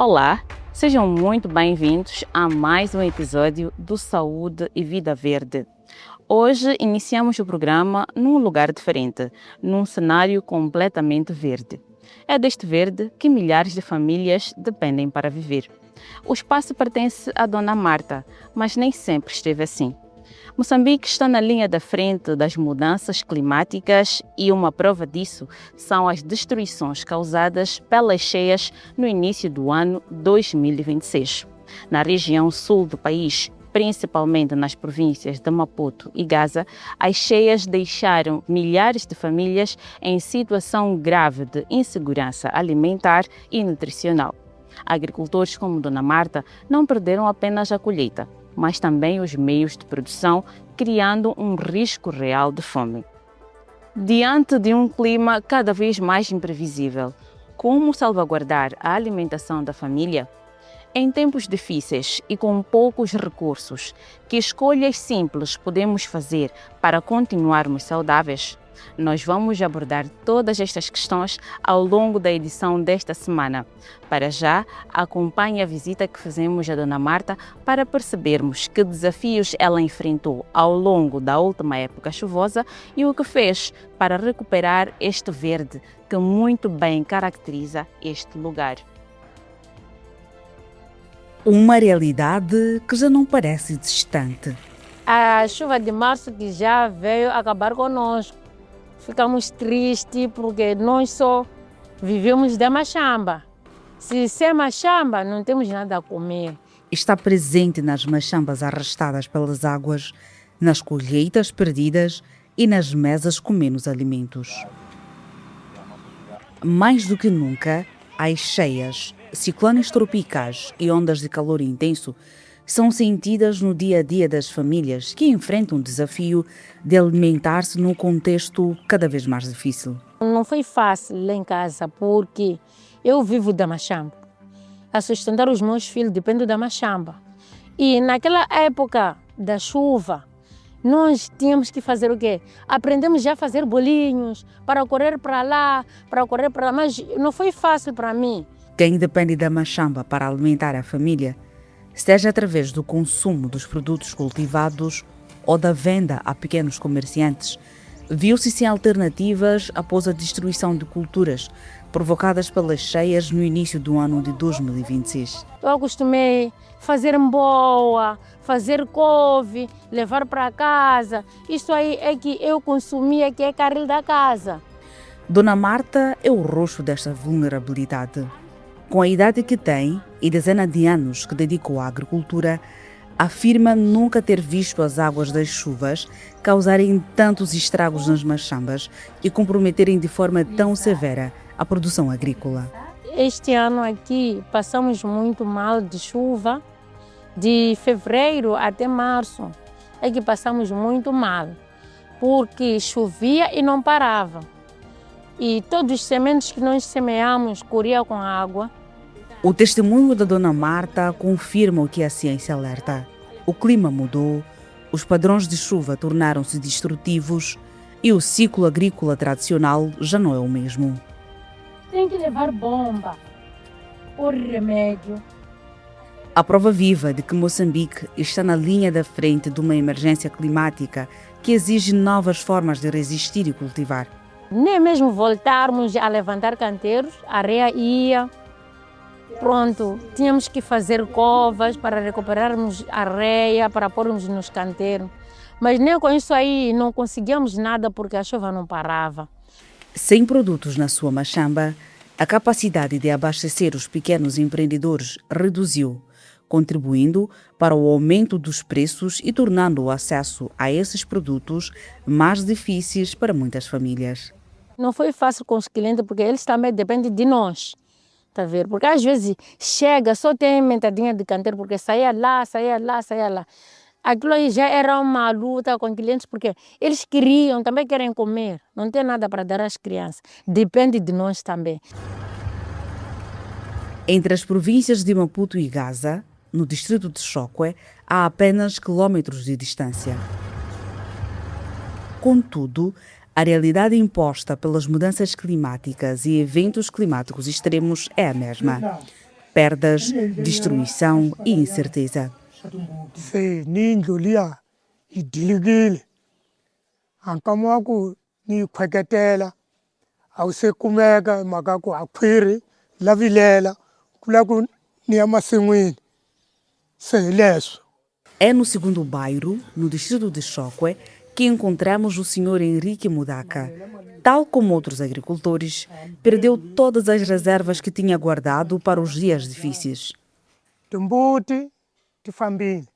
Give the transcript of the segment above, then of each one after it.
Olá, sejam muito bem-vindos a mais um episódio do Saúde e Vida Verde. Hoje iniciamos o programa num lugar diferente, num cenário completamente verde. É deste verde que milhares de famílias dependem para viver. O espaço pertence à Dona Marta, mas nem sempre esteve assim. Moçambique está na linha da frente das mudanças climáticas e uma prova disso são as destruições causadas pelas cheias no início do ano 2026. Na região sul do país, principalmente nas províncias de Maputo e Gaza, as cheias deixaram milhares de famílias em situação grave de insegurança alimentar e nutricional. Agricultores como Dona Marta não perderam apenas a colheita, mas também os meios de produção, criando um risco real de fome. Diante de um clima cada vez mais imprevisível, como salvaguardar a alimentação da família? Em tempos difíceis e com poucos recursos, que escolhas simples podemos fazer para continuarmos saudáveis? Nós vamos abordar todas estas questões ao longo da edição desta semana. Para já, acompanhe a visita que fizemos a Dona Marta para percebermos que desafios ela enfrentou ao longo da última época chuvosa e o que fez para recuperar este verde que muito bem caracteriza este lugar. Uma realidade que já não parece distante. A chuva de março que já veio acabar conosco. Ficamos tristes porque nós só vivemos da machamba. Se sem machamba, não temos nada a comer. Está presente nas machambas arrastadas pelas águas, nas colheitas perdidas e nas mesas com menos alimentos. Mais do que nunca, as cheias, ciclones tropicais e ondas de calor intenso são sentidas no dia a dia das famílias que enfrentam o desafio de alimentar-se num contexto cada vez mais difícil. Não foi fácil lá em casa porque eu vivo da machamba. A sustentar os meus filhos depende da machamba. E naquela época da chuva, nós tínhamos que fazer o quê? Aprendemos já a fazer bolinhos, para correr para lá, mas não foi fácil para mim. Quem depende da machamba para alimentar a família, seja através do consumo dos produtos cultivados ou da venda a pequenos comerciantes, viu-se sem alternativas após a destruição de culturas provocadas pelas cheias no início do ano de 2026. Eu acostumei fazer mboa, fazer couve, levar para casa. Isso aí é que eu consumia, que é carne da casa. Dona Marta é o rosto desta vulnerabilidade. Com a idade que tem e dezenas de anos que dedicou à agricultura, afirma nunca ter visto as águas das chuvas causarem tantos estragos nas machambas e comprometerem de forma tão severa a produção agrícola. Este ano aqui passamos muito mal de chuva, de fevereiro até março. É que passamos muito mal, porque chovia e não parava. E todos os sementes que nós semeamos corriam com água. O testemunho da Dona Marta confirma o que a ciência alerta. O clima mudou, os padrões de chuva tornaram-se destrutivos e o ciclo agrícola tradicional já não é o mesmo. Tem que levar bomba, pôr remédio. A prova viva de que Moçambique está na linha da frente de uma emergência climática que exige novas formas de resistir e cultivar. Nem mesmo voltarmos a levantar canteiros, a areia ia. Pronto, tínhamos que fazer covas para recuperarmos a areia, para pormos nos canteiros. Mas nem com isso aí não conseguíamos nada porque a chuva não parava. Sem produtos na sua machamba, a capacidade de abastecer os pequenos empreendedores reduziu, contribuindo para o aumento dos preços e tornando o acesso a esses produtos mais difíceis para muitas famílias. Não foi fácil com os clientes porque eles também dependem de nós. Tá vendo? Porque às vezes chega, só tem mentadinha de canteiro, porque saía lá. Aquilo aí já era uma luta com clientes, porque eles queriam, também querem comer. Não tem nada para dar às crianças. Depende de nós também. Entre as províncias de Maputo e Gaza, no distrito de Chokwe, há apenas quilómetros de distância. Contudo, a realidade imposta pelas mudanças climáticas e eventos climáticos extremos é a mesma. perdas, destruição e incerteza. Se ninho lia e diligile, ancamaku ni kweketela, au se kumeka makaku akwiri, lavilela, kulaku ni amasinwini, se leso. É no segundo bairro, no distrito de Chokwe, que encontramos o Sr. Henrique Mudaka. Tal como outros agricultores, perdeu todas as reservas que tinha guardado para os dias difíceis. Timbuti tifambile,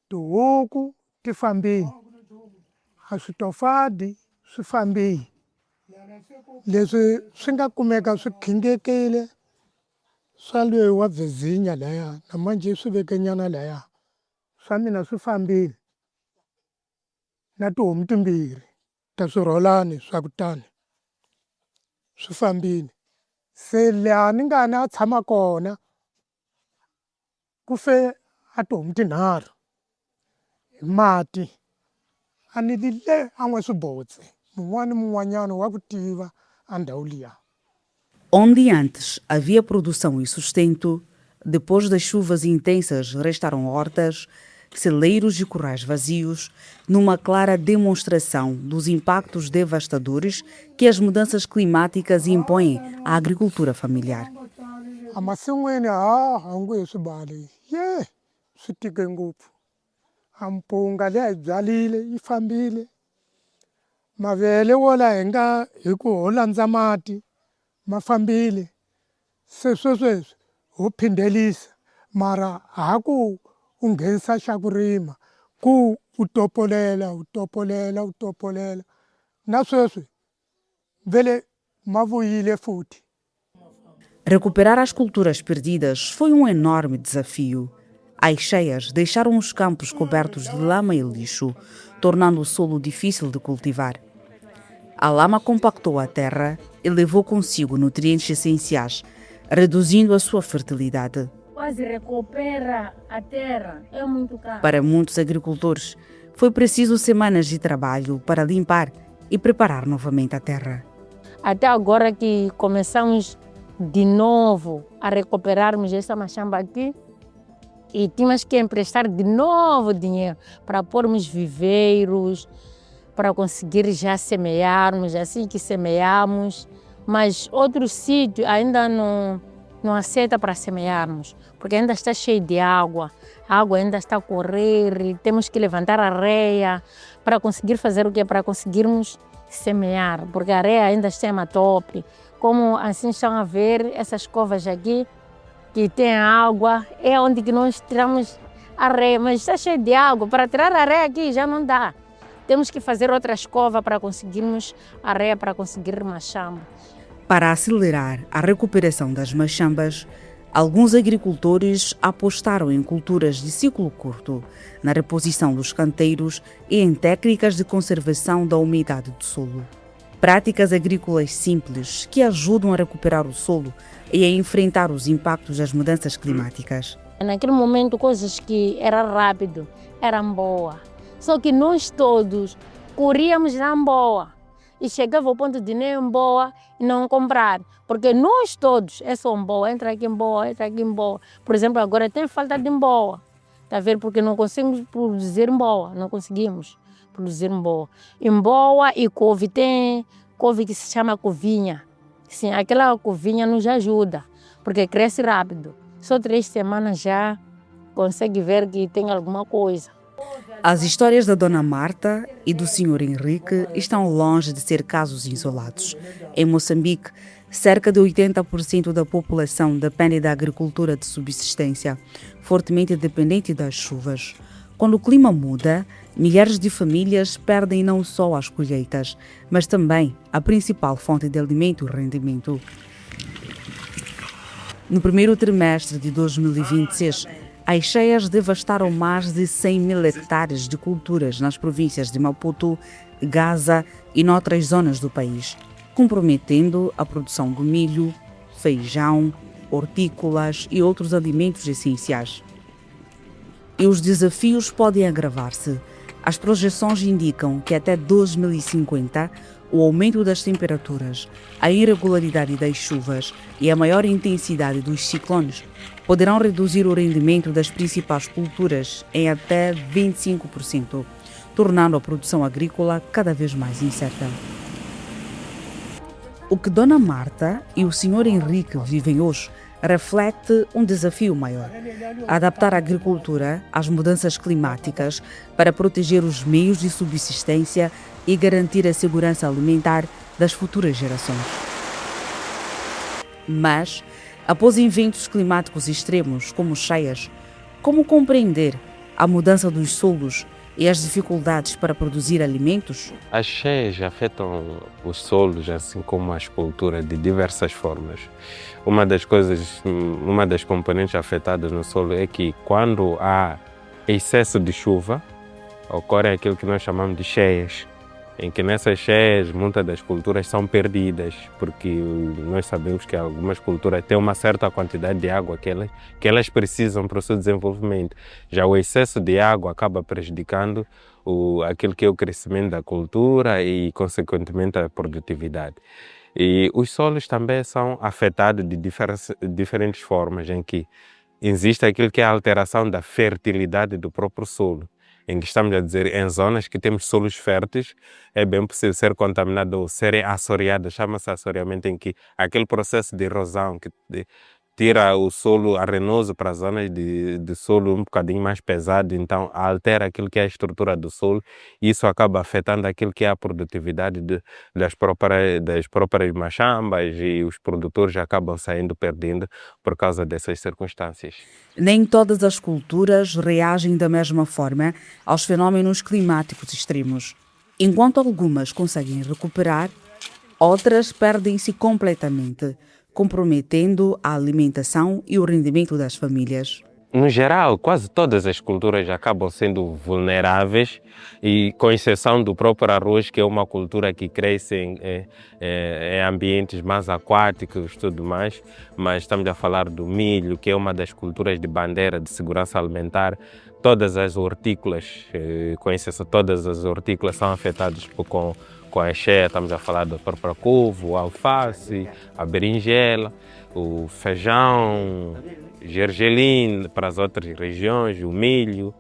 tuhuku tifambile, aswitofadi swi fambile. Leswi swi nga kumeka swi khingekile swa loyi wa Bvezinya laya na manje swi veke nyana laya swa mina swi fambile na tihomu timbirhi ta swirholani swa ku tani swi fambile. Se laha ni nga na tshama kona ku fe a tihomu tinharhu hi mati a ni le a n'we swibotse mun'wana ni mun'wanyana wa ku tiva a ndhawu liya. Onde antes havia produção e sustento, depois das chuvas intensas restaram hortas, celeiros e currais vazios, numa clara demonstração dos impactos devastadores que as mudanças climáticas impõem à agricultura familiar. Amasin'wini a ngo hi swi bali swi tike ngopfu. A mpunga leyi a yi byalile yi fambile, mavele wola hi ku ho landza mati ma fambile. Se sweswi ho phindelisa mara haku u nghenisa xa ku rima ku u topolela na sweswi vele ma vuyile futhi. Recuperar as culturas perdidas foi um enorme desafio. As cheias deixaram os campos cobertos de lama e lixo, tornando o solo difícil de cultivar. A lama compactou a terra e levou consigo nutrientes essenciais, reduzindo a sua fertilidade. Quase recupera a terra, é muito caro. Para muitos agricultores, foi preciso semanas de trabalho para limpar e preparar novamente a terra. Até agora que começamos de novo a recuperarmos essa machamba aqui, e tínhamos que emprestar de novo dinheiro para pormos viveiros, para conseguir já semearmos, assim que semeamos, mas outro sítio ainda não aceita para semearmos, porque ainda está cheio de água, a água ainda está a correr, e temos que levantar a areia para conseguir fazer o quê? Para conseguirmos semear, porque a areia ainda está em matope. Como assim estão a ver essas covas aqui, que tem água, é onde que nós tiramos areia, mas está cheio de água, para tirar a areia aqui já não dá. Temos que fazer outra escova para conseguirmos areia, para conseguir machamba. Para acelerar a recuperação das machambas, alguns agricultores apostaram em culturas de ciclo curto, na reposição dos canteiros e em técnicas de conservação da umidade do solo. Práticas agrícolas simples que ajudam a recuperar o solo e a enfrentar os impactos das mudanças climáticas. Naquele momento, coisas que eram rápido, eram boas. Só que nós todos corríamos na boa e chegava ao ponto de nem boa e não comprar. Porque nós todos, é só boa, entra aqui em boa, entra aqui em boa. Por exemplo, agora tem falta de boa. Está a ver? Porque não conseguimos produzir boa, não conseguimos produzir boa. Em boa e couve, tem couve que se chama covinha. Sim, aquela covinha nos ajuda, porque cresce rápido. Só 3 semanas já consegue ver que tem alguma coisa. As histórias da Dona Marta e do Sr. Henrique estão longe de ser casos isolados. Em Moçambique, cerca de 80% da população depende da agricultura de subsistência, fortemente dependente das chuvas. Quando o clima muda, milhares de famílias perdem não só as colheitas, mas também a principal fonte de alimento e rendimento. No primeiro trimestre de 2026, as cheias devastaram mais de 100 mil hectares de culturas nas províncias de Maputo, Gaza e noutras zonas do país, comprometendo a produção do milho, feijão, hortícolas e outros alimentos essenciais. E os desafios podem agravar-se. As projeções indicam que até 2050 o aumento das temperaturas, a irregularidade das chuvas e a maior intensidade dos ciclones poderão reduzir o rendimento das principais culturas em até 25%, tornando a produção agrícola cada vez mais incerta. O que Dona Marta e o Sr. Henrique vivem hoje reflete um desafio maior: adaptar a agricultura às mudanças climáticas para proteger os meios de subsistência e garantir a segurança alimentar das futuras gerações. Mas, após eventos climáticos extremos como cheias, como compreender a mudança dos solos e as dificuldades para produzir alimentos? As cheias afetam os solos, assim como as culturas, de diversas formas. Uma das componentes afetadas no solo é que quando há excesso de chuva, ocorre aquilo que nós chamamos de cheias, em que nessas cheias muitas das culturas são perdidas, porque nós sabemos que algumas culturas têm uma certa quantidade de água que elas precisam para o seu desenvolvimento. Já o excesso de água acaba prejudicando aquilo que é o crescimento da cultura e, consequentemente, a produtividade. E os solos também são afetados de diferentes formas, em que existe aquilo que é a alteração da fertilidade do próprio solo, em que estamos a dizer, em zonas que temos solos férteis, é bem possível ser contaminado ou serem assoreadas, chama-se assoreamento, em que aquele processo de erosão que tira o solo arenoso para zonas de solo um bocadinho mais pesado, então altera aquilo que é a estrutura do solo, e isso acaba afetando aquilo que é a produtividade das próprias machambas, e os produtores acabam saindo perdendo por causa dessas circunstâncias. Nem todas as culturas reagem da mesma forma aos fenômenos climáticos extremos. Enquanto algumas conseguem recuperar, outras perdem-se completamente, comprometendo a alimentação e o rendimento das famílias. No geral, quase todas as culturas acabam sendo vulneráveis, e com exceção do próprio arroz, que é uma cultura que cresce em ambientes mais aquáticos e tudo mais, mas estamos a falar do milho, que é uma das culturas de bandeira de segurança alimentar. Todas as hortícolas, com exceção, todas as hortícolas são afetadas com a cheia. Estamos a falar do próprio couve, o alface, a berinjela, o feijão, gergelim para as outras regiões, o milho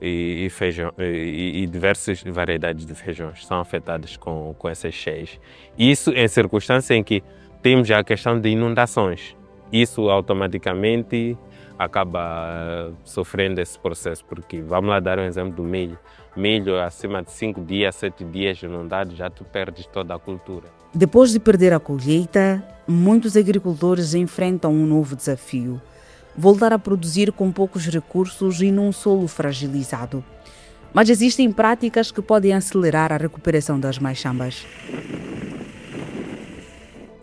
e feijão, e diversas variedades de feijões são afetadas com essas cheias. Isso em circunstâncias em que temos a questão de inundações. Isso automaticamente acaba sofrendo esse processo, porque vamos lá dar um exemplo do milho. Milho acima de 5 dias, 7 dias inundado, já tu perdes toda a cultura. Depois de perder a colheita, muitos agricultores enfrentam um novo desafio: voltar a produzir com poucos recursos e num solo fragilizado. Mas existem práticas que podem acelerar a recuperação das machambas.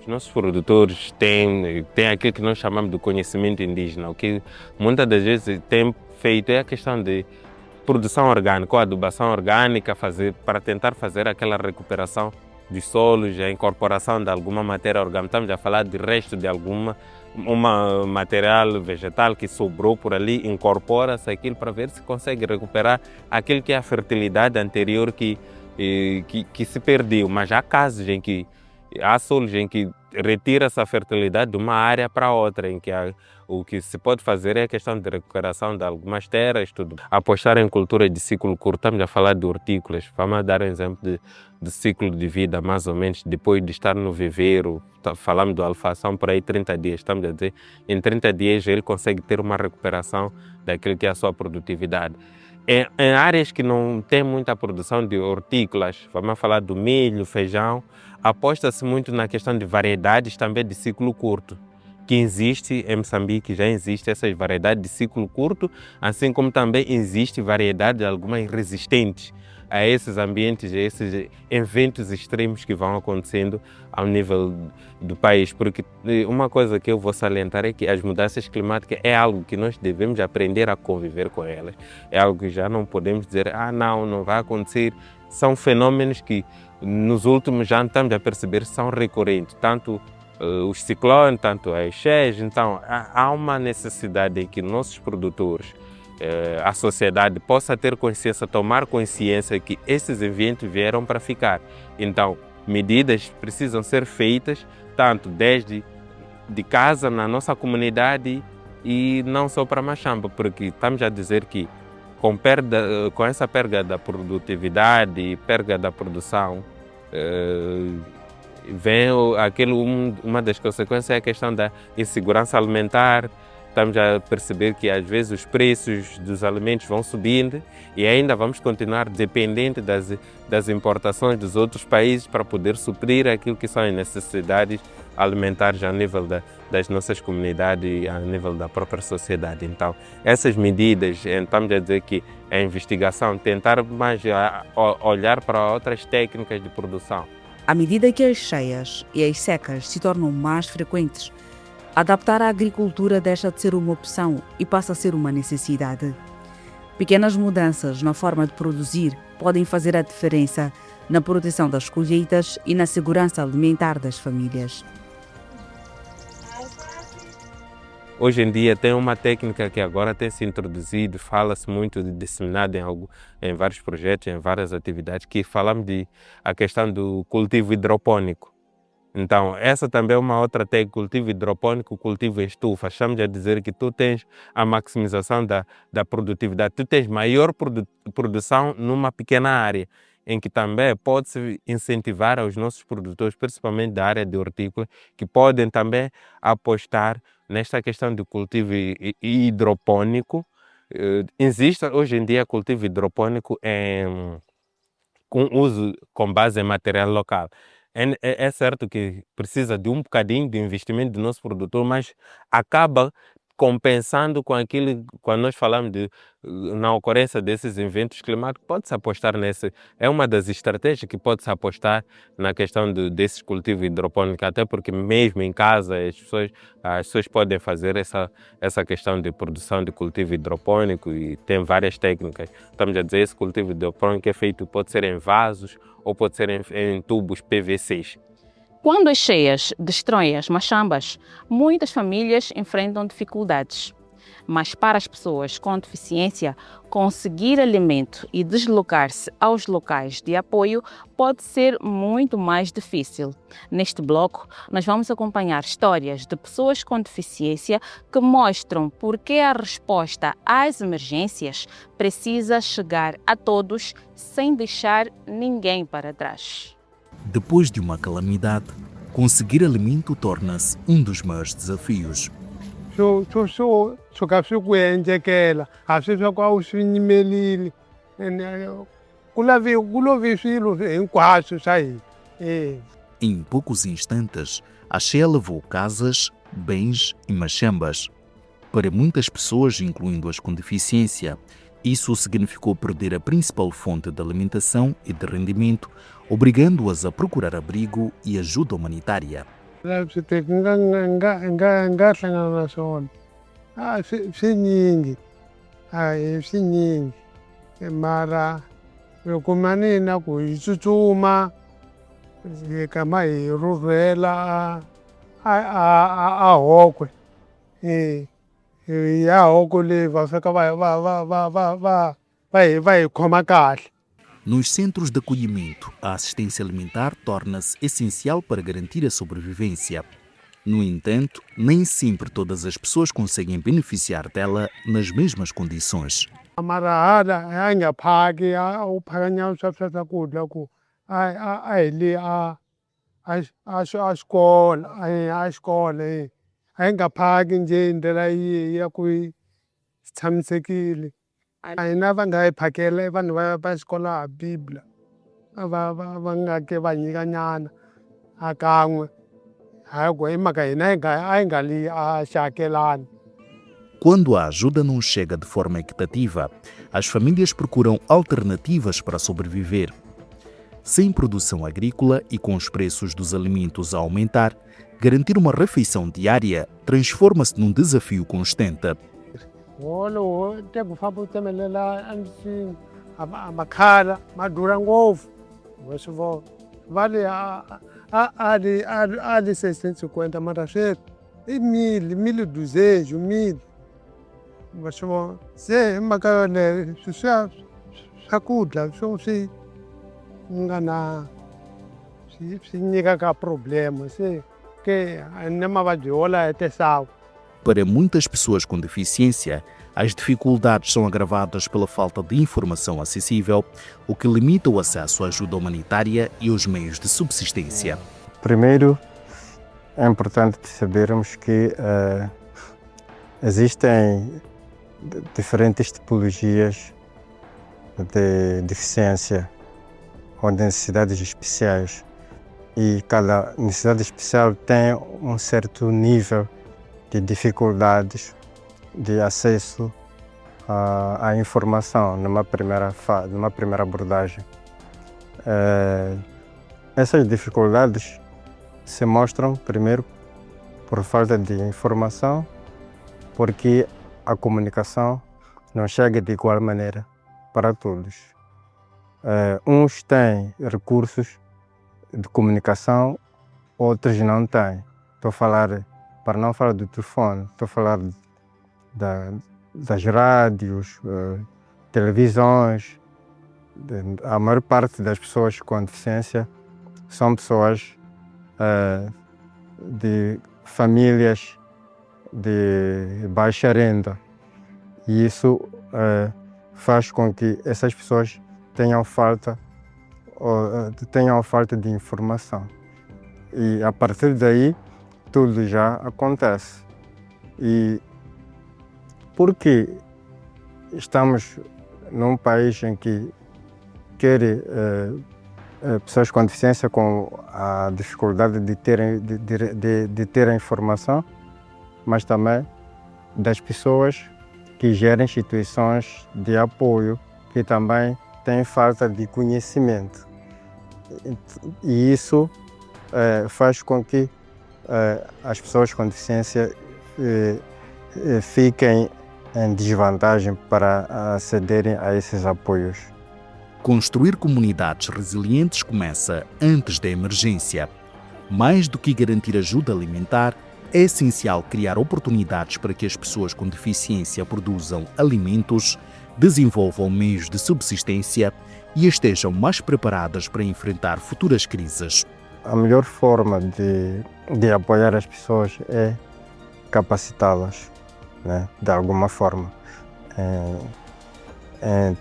Os nossos produtores têm aquilo que nós chamamos de conhecimento indígena. O que muitas das vezes tem feito é a questão de produção orgânica, ou adubação orgânica, para tentar fazer aquela recuperação dos solos, a incorporação de alguma matéria orgânica. Estamos a falar de resto de alguma material vegetal que sobrou por ali, incorpora-se aquilo para ver se consegue recuperar aquilo que é a fertilidade anterior que se perdeu. Mas há casos em que há solos em que retira-se a fertilidade de uma área para outra, em que o que se pode fazer é a questão de recuperação de algumas terras, tudo. Apostar em cultura de ciclo curto, estamos a falar de hortícolas, vamos dar um exemplo de ciclo de vida, mais ou menos, depois de estar no viveiro, falamos do alface, são por aí 30 dias, estamos a dizer, em 30 dias ele consegue ter uma recuperação daquilo que é a sua produtividade. Em áreas que não tem muita produção de hortícolas, vamos falar do milho, feijão, aposta-se muito na questão de variedades também de ciclo curto, que existe em Moçambique, já existe essas variedades de ciclo curto, assim como também existe variedades algumas resistentes a esses ambientes, a esses eventos extremos que vão acontecendo ao nível do país. Porque uma coisa que eu vou salientar é que as mudanças climáticas é algo que nós devemos aprender a conviver com elas. É algo que já não podemos dizer, não vai acontecer. São fenômenos que nos últimos anos estamos a perceber são recorrentes, tanto os ciclones, tanto as cheias. Então há uma necessidade em que nossos produtores, a sociedade possa ter consciência, tomar consciência que esses eventos vieram para ficar. Então, medidas precisam ser feitas, tanto desde de casa, na nossa comunidade e não só para Machamba, porque estamos a dizer que com essa perda da produtividade e perda da produção, vem uma das consequências é a questão da insegurança alimentar. Estamos a perceber que às vezes os preços dos alimentos vão subindo e ainda vamos continuar dependentes das importações dos outros países para poder suprir aquilo que são as necessidades alimentares a nível das nossas comunidades e a nível da própria sociedade. Então, essas medidas, estamos a dizer que a investigação, tentar mais olhar para outras técnicas de produção. À medida que as cheias e as secas se tornam mais frequentes, adaptar a agricultura deixa de ser uma opção e passa a ser uma necessidade. Pequenas mudanças na forma de produzir podem fazer a diferença na proteção das colheitas e na segurança alimentar das famílias. Hoje em dia tem uma técnica que agora tem se introduzido, fala-se muito de disseminada em vários projetos, em várias atividades, que falamos a questão do cultivo hidropônico. Então, essa também é uma outra técnica, cultivo hidropônico, cultivo em estufa. Estamos a dizer que tu tens a maximização da produtividade, tu tens maior produção numa pequena área, em que também pode-se incentivar aos nossos produtores, principalmente da área de hortícola, que podem também apostar nesta questão do cultivo hidropônico. Existe hoje em dia cultivo hidropônico com uso com base em material local. É certo que precisa de um bocadinho de investimento do nosso produtor, mas acaba compensando com aquilo, quando nós falamos na ocorrência desses eventos climáticos, pode-se apostar nesse. É uma das estratégias que pode-se apostar na questão desses cultivos hidropônicos, até porque mesmo em casa as pessoas podem fazer essa questão de produção de cultivo hidropônico e tem várias técnicas. Estamos a dizer, esse cultivo hidropônico é feito, pode ser em vasos ou pode ser em tubos PVCs. Quando as cheias destroem as machambas, muitas famílias enfrentam dificuldades. Mas para as pessoas com deficiência, conseguir alimento e deslocar-se aos locais de apoio pode ser muito mais difícil. Neste bloco, nós vamos acompanhar histórias de pessoas com deficiência que mostram por que a resposta às emergências precisa chegar a todos sem deixar ninguém para trás. Depois de uma calamidade, conseguir alimento torna-se um dos maiores desafios. Em poucos instantes, a cheia levou casas, bens e machambas. Para muitas pessoas, incluindo as com deficiência, isso significou perder a principal fonte de alimentação e de rendimento, obrigando-as a procurar abrigo e ajuda humanitária. Nos centros de acolhimento, a assistência alimentar torna-se essencial para garantir a sobrevivência. No entanto, nem sempre todas as pessoas conseguem beneficiar dela nas mesmas condições. Quando a ajuda não chega de forma equitativa, as famílias procuram alternativas para sobreviver. Sem produção agrícola e com os preços dos alimentos a aumentar, garantir uma refeição diária transforma-se num desafio constante. Vale 650, mas chega e 1.200, 1.000. Mas se macana se sacuda, se engana, se swi nyikaka problema se que na mavabyi ola é tesão. Para muitas pessoas com deficiência, as dificuldades são agravadas pela falta de informação acessível, o que limita o acesso à ajuda humanitária e os meios de subsistência. Primeiro, é importante sabermos que existem diferentes tipologias de deficiência ou de necessidades especiais. E cada necessidade especial tem um certo nível de dificuldades de acesso à informação numa primeira abordagem. Essas dificuldades se mostram, primeiro, por falta de informação, porque a comunicação não chega de igual maneira para todos. Uns têm recursos de comunicação, outros não têm. Para não falar do telefone, estou a falar das rádios, televisões. A maior parte das pessoas com deficiência são pessoas de famílias de baixa renda. E isso faz com que essas pessoas tenham falta de informação. E a partir daí, tudo já acontece. E porque estamos num país em que quer pessoas com deficiência com a dificuldade de ter a informação, mas também das pessoas que gerem instituições de apoio que também têm falta de conhecimento. E isso faz com que as pessoas com deficiência fiquem em desvantagem para acederem a esses apoios. Construir comunidades resilientes começa antes da emergência. Mais do que garantir ajuda alimentar, é essencial criar oportunidades para que as pessoas com deficiência produzam alimentos, desenvolvam meios de subsistência e estejam mais preparadas para enfrentar futuras crises. A melhor forma de apoiar as pessoas é capacitá-las, né, de alguma forma, em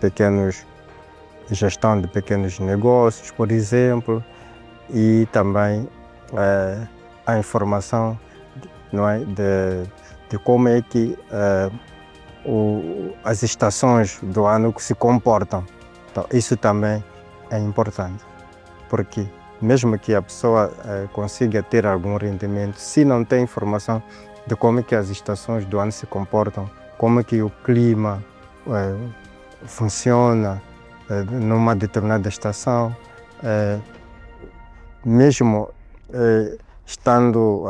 gestão de pequenos negócios, por exemplo, e também a informação, não é, de como é que as estações do ano se comportam. Então, isso também é importante, porque mesmo que a pessoa consiga ter algum rendimento, se não tem informação de como é que as estações do ano se comportam, como é que o clima funciona numa determinada estação, mesmo estando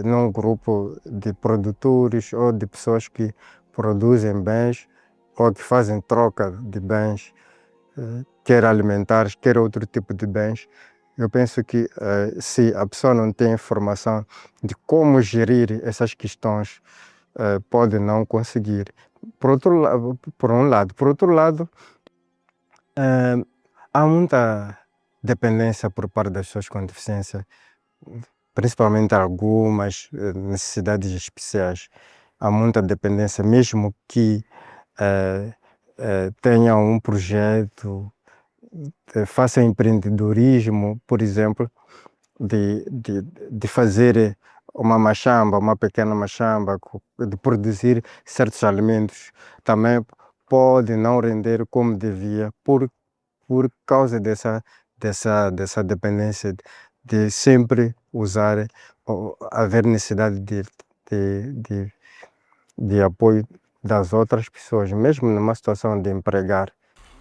num grupo de produtores ou de pessoas que produzem bens ou que fazem troca de bens, quer alimentares, quer outro tipo de bens, eu penso que se a pessoa não tem informação de como gerir essas questões, pode não conseguir. Por um lado. Por outro lado, há muita dependência por parte das pessoas com deficiência, principalmente algumas necessidades especiais. Há muita dependência, mesmo que tenham um projeto, façam empreendedorismo, por exemplo, de fazer uma pequena machamba, de produzir certos alimentos, também pode não render como devia por causa dessa dependência de sempre usar, haver necessidade de apoio das outras pessoas, mesmo numa situação de empregar.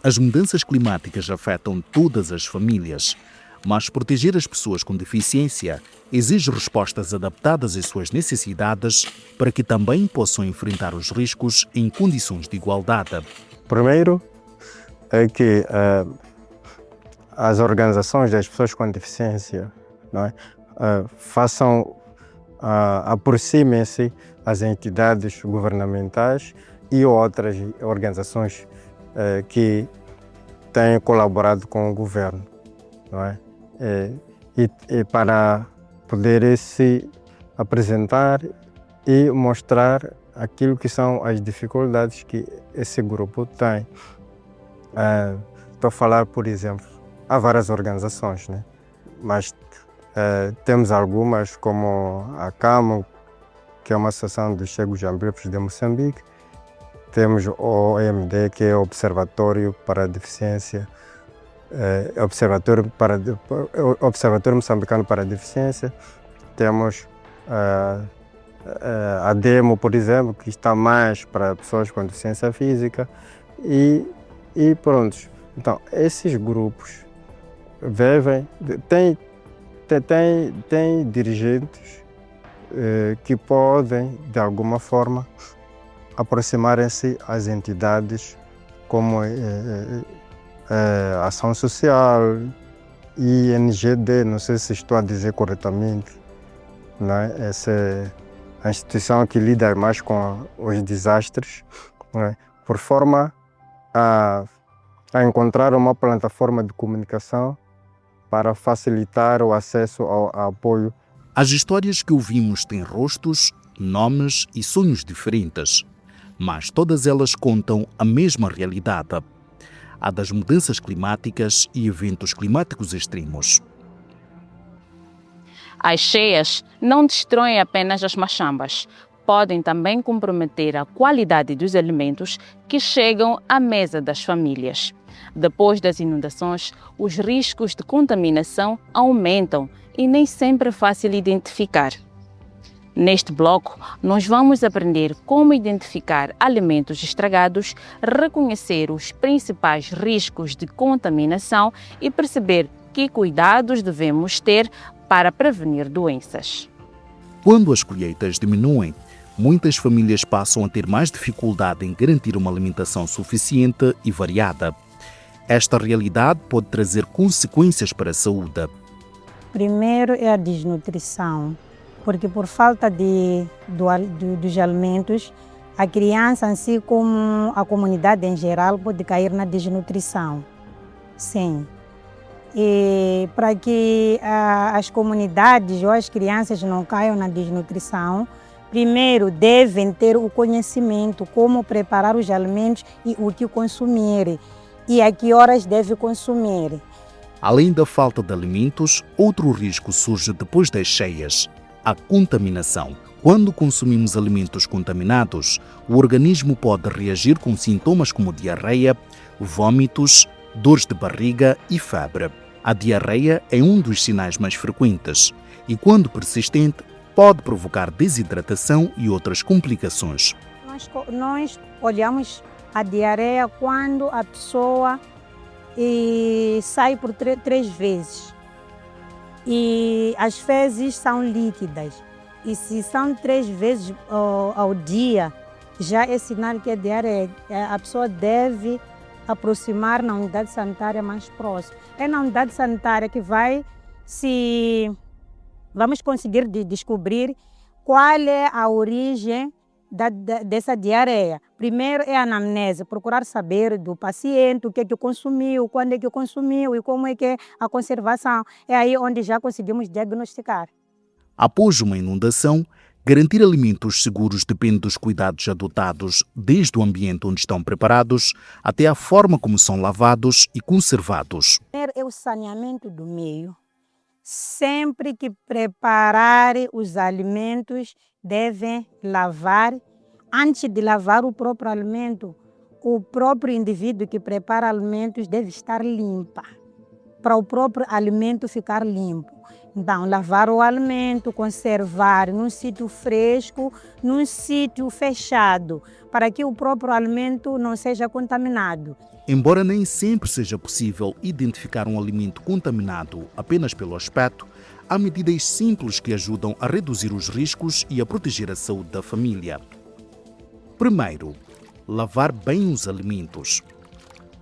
As mudanças climáticas afetam todas as famílias, mas proteger as pessoas com deficiência exige respostas adaptadas às suas necessidades para que também possam enfrentar os riscos em condições de igualdade. Primeiro é que as organizações das pessoas com deficiência, não é, aproximem-se às entidades governamentais e outras organizações que têm colaborado com o governo, não é? e para poder se apresentar e mostrar aquilo que são as dificuldades que esse grupo tem. Estou a falar, por exemplo, há várias organizações, né? Mas temos algumas como a CAMO, que é uma associação dos cegos e ambíplos de Moçambique. Temos o OMD, que é o Observatório para a Deficiência, Observatório Moçambicano para a Deficiência. Temos a DEMO, por exemplo, que está mais para pessoas com deficiência física. E pronto. Então, esses grupos vivem, tem dirigentes que podem, de alguma forma, aproximarem-se às entidades como a Ação Social, INGD, não sei se estou a dizer corretamente, né? Essa é a instituição que lida mais com os desastres, né? Por forma a encontrar uma plataforma de comunicação para facilitar o acesso ao apoio. As histórias que ouvimos têm rostos, nomes e sonhos diferentes, mas todas elas contam a mesma realidade, a das mudanças climáticas e eventos climáticos extremos. As cheias não destroem apenas as machambas, podem também comprometer a qualidade dos alimentos que chegam à mesa das famílias. Depois das inundações, os riscos de contaminação aumentam e nem sempre é fácil identificar. Neste bloco, nós vamos aprender como identificar alimentos estragados, reconhecer os principais riscos de contaminação e perceber que cuidados devemos ter para prevenir doenças. Quando as colheitas diminuem, muitas famílias passam a ter mais dificuldade em garantir uma alimentação suficiente e variada. Esta realidade pode trazer consequências para a saúde. Primeiro é a desnutrição, porque por falta dos alimentos, a criança, assim como a comunidade em geral, pode cair na desnutrição. Sim. E para que as comunidades ou as crianças não caiam na desnutrição, primeiro devem ter o conhecimento como preparar os alimentos e o que consumir e a que horas deve consumir. Além da falta de alimentos, outro risco surge depois das cheias: a contaminação. Quando consumimos alimentos contaminados, o organismo pode reagir com sintomas como diarreia, vômitos, dores de barriga e febre. A diarreia é um dos sinais mais frequentes e, quando persistente, pode provocar desidratação e outras complicações. Nós olhamos a diarreia quando a pessoa sai por 3 vezes. E as fezes são líquidas. E se são 3 vezes ao dia, já é sinal que é diarreia. A pessoa deve aproximar na unidade sanitária mais próxima. É na unidade sanitária que vamos conseguir descobrir qual é a origem dessa diarreia. Primeiro é a anamnese, procurar saber do paciente o que é que consumiu, quando é que consumiu e como é que é a conservação. É aí onde já conseguimos diagnosticar. Após uma inundação, garantir alimentos seguros depende dos cuidados adotados, desde o ambiente onde estão preparados até a forma como são lavados e conservados. É o saneamento do meio. Sempre que preparar os alimentos, devem lavar. Antes de lavar o próprio alimento, o próprio indivíduo que prepara alimentos deve estar limpa, para o próprio alimento ficar limpo. Então, lavar o alimento, conservar num sítio fresco, num sítio fechado, para que o próprio alimento não seja contaminado. Embora nem sempre seja possível identificar um alimento contaminado apenas pelo aspecto, há medidas simples que ajudam a reduzir os riscos e a proteger a saúde da família. Primeiro, lavar bem os alimentos.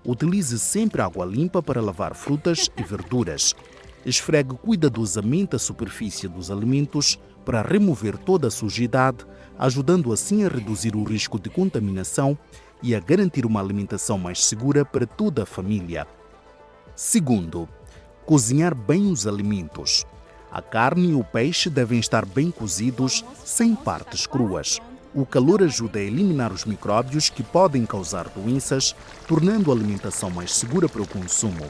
Utilize sempre água limpa para lavar frutas e verduras. Esfregue cuidadosamente a superfície dos alimentos para remover toda a sujidade, ajudando assim a reduzir o risco de contaminação e a garantir uma alimentação mais segura para toda a família. Segundo, Cozinhar bem os alimentos. A carne e o peixe devem estar bem cozidos, sem partes cruas. O calor ajuda a eliminar os micróbios que podem causar doenças, tornando a alimentação mais segura para o consumo.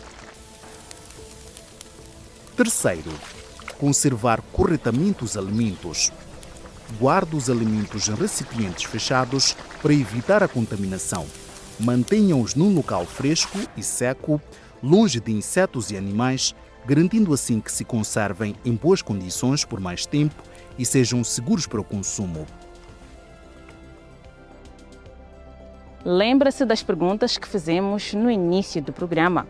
Terceiro, conservar corretamente os alimentos. Guarde os alimentos em recipientes fechados para evitar a contaminação. Mantenha-os num local fresco e seco, longe de insetos e animais, garantindo assim que se conservem em boas condições por mais tempo e sejam seguros para o consumo. Lembra-se das perguntas que fizemos no início do programa.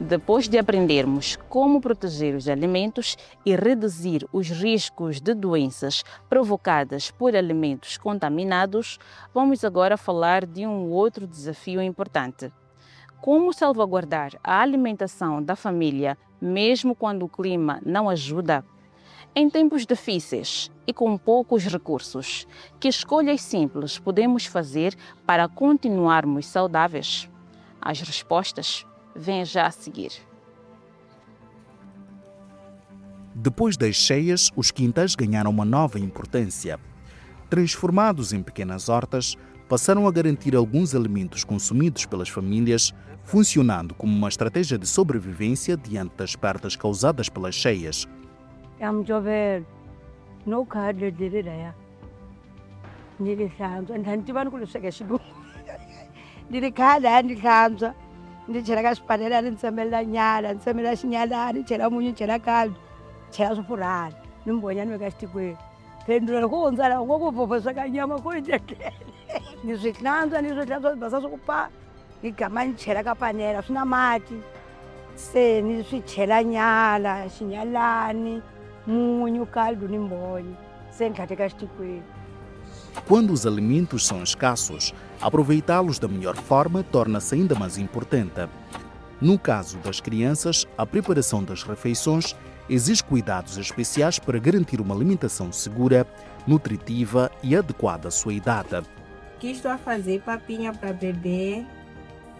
Depois de aprendermos como proteger os alimentos e reduzir os riscos de doenças provocadas por alimentos contaminados, vamos agora falar de um outro desafio importante. Como salvaguardar a alimentação da família, mesmo quando o clima não ajuda? Em tempos difíceis e com poucos recursos, que escolhas simples podemos fazer para continuarmos saudáveis? As respostas vêm já a seguir. Depois das cheias, os quintais ganharam uma nova importância. Transformados em pequenas hortas, passaram a garantir alguns alimentos consumidos pelas famílias, funcionando como uma estratégia de sobrevivência diante das perdas causadas pelas cheias. Ni chela ka xipanelani ni tsemelela nyala ni tsemelela xinyalani ni chela munyu ni chela kaldu ni chela swifurhana ni mbonya ni veka xitikweni phendula loko hundza laha u ngo ku vhopha sweka nyama ku endlekele ni swi hlantswa ni swi basa swi ku pa ni gama ni chela ka panela swi na mati se ni swi chela nyala xinyalani munyu kaldu ni mbonyo se ni tlhatlhe xitikweni. Quando os alimentos são escassos, aproveitá-los da melhor forma torna-se ainda mais importante. No caso das crianças, a preparação das refeições exige cuidados especiais para garantir uma alimentação segura, nutritiva e adequada à sua idade. O que estou a fazer papinha para beber?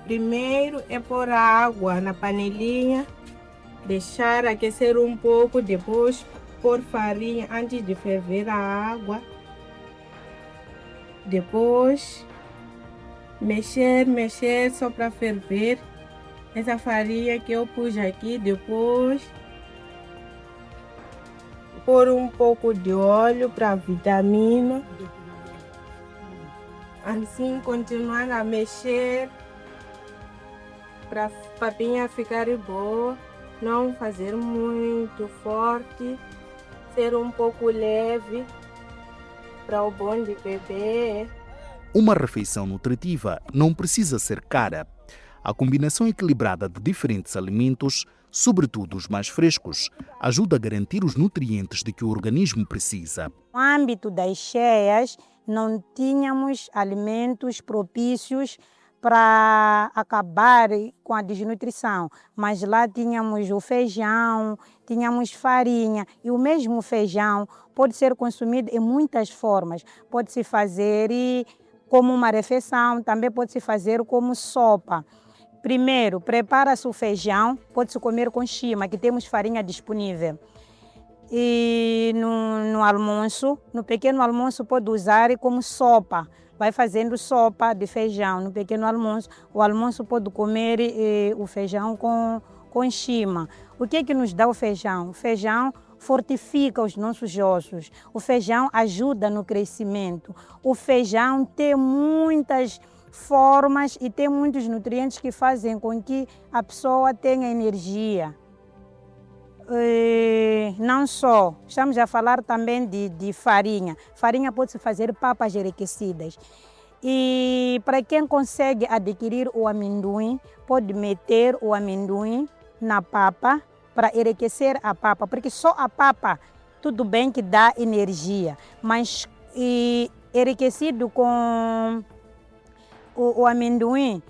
Primeiro é pôr a água na panelinha, deixar aquecer um pouco, depois pôr farinha antes de ferver a água. Depois, mexer só para ferver essa farinha que eu pus aqui. Depois, pôr um pouco de óleo para vitamina. Assim, continuar a mexer para a papinha ficar boa. Não fazer muito forte, ser um pouco leve. Para o bom de beber. Uma refeição nutritiva não precisa ser cara. A combinação equilibrada de diferentes alimentos, sobretudo os mais frescos, ajuda a garantir os nutrientes de que o organismo precisa. No âmbito das cheias, não tínhamos alimentos propícios para acabar com a desnutrição, mas lá tínhamos o feijão, tínhamos farinha, e o mesmo feijão pode ser consumido em muitas formas. Pode-se fazer como uma refeição, também pode-se fazer como sopa. Primeiro, prepara-se o feijão, pode-se comer com chima, que temos farinha disponível. E no almoço, no pequeno almoço, pode usar como sopa. Vai fazendo sopa de feijão no pequeno almoço. O almoço pode comer o feijão com chima. O que é que nos dá o feijão? O feijão fortifica os nossos ossos. O feijão ajuda no crescimento. O feijão tem muitas formas e tem muitos nutrientes que fazem com que a pessoa tenha energia. Não só, estamos a falar também de farinha. Farinha pode-se fazer papas enriquecidas. E para quem consegue adquirir o amendoim, pode meter o amendoim na papa para enriquecer a papa, porque só a papa, tudo bem que dá energia, mas enriquecido com o amendoim,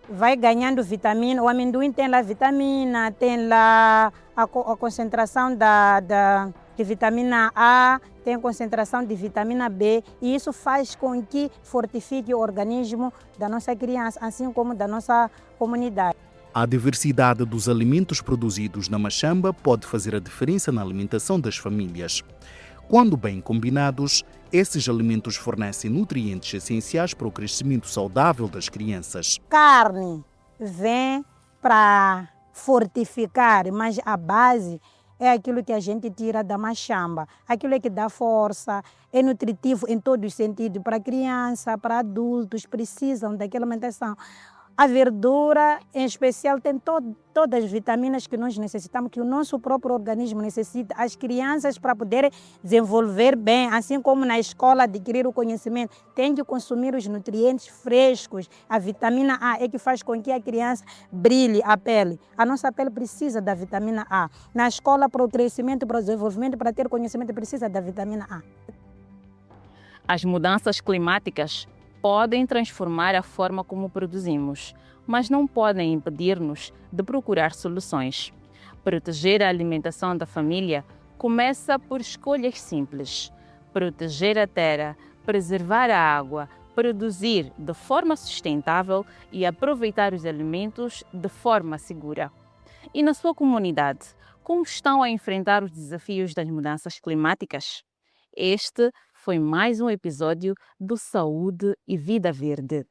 vai ganhando vitamina. O amendoim tem lá vitamina, tem lá a concentração de vitamina A, tem concentração de vitamina B, e isso faz com que fortifique o organismo da nossa criança, assim como da nossa comunidade. A diversidade dos alimentos produzidos na Machamba pode fazer a diferença na alimentação das famílias. Quando bem combinados, esses alimentos fornecem nutrientes essenciais para o crescimento saudável das crianças. Carne vem para fortificar, mas a base é aquilo que a gente tira da machamba. Aquilo é que dá força, é nutritivo em todos os sentidos. Para criança, para adultos, precisam daquela alimentação. A verdura, em especial, tem todas as vitaminas que nós necessitamos, que o nosso próprio organismo necessita. As crianças, para poderem desenvolver bem, assim como na escola adquirir o conhecimento, têm que consumir os nutrientes frescos. A vitamina A é que faz com que a criança brilhe a pele. A nossa pele precisa da vitamina A. Na escola, para o crescimento, para o desenvolvimento, para ter conhecimento, precisa da vitamina A. As mudanças climáticas podem transformar a forma como produzimos, mas não podem impedir-nos de procurar soluções. Proteger a alimentação da família começa por escolhas simples. Proteger a terra, preservar a água, produzir de forma sustentável e aproveitar os alimentos de forma segura. E na sua comunidade, como estão a enfrentar os desafios das mudanças climáticas? Este foi mais um episódio do Saúde e Vida Verde.